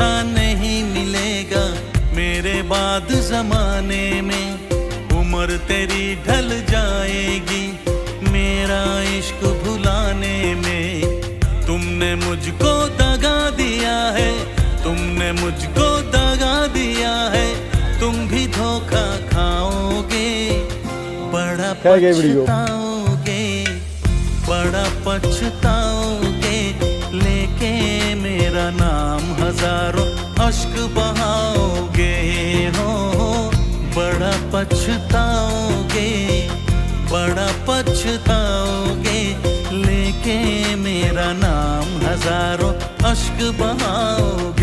जैसा नहीं मिलेगा मेरे बाद जमाने में। उम्र तेरी ढल जाएगी मेरा इश्क भुलाने में। तुमने मुझको दगा दिया है, तुमने मुझको दगा दिया है, तुम भी धोखा खाओगे, बड़ा पछताओगे, बड़ा पछताओगे। लेके मेरा नाम हजारों अश्क बहाओगे हो, बड़ा पछताओगे, बड़ा पछताओगे। लेके मेरा नाम हजारों अश्क बहाओगे।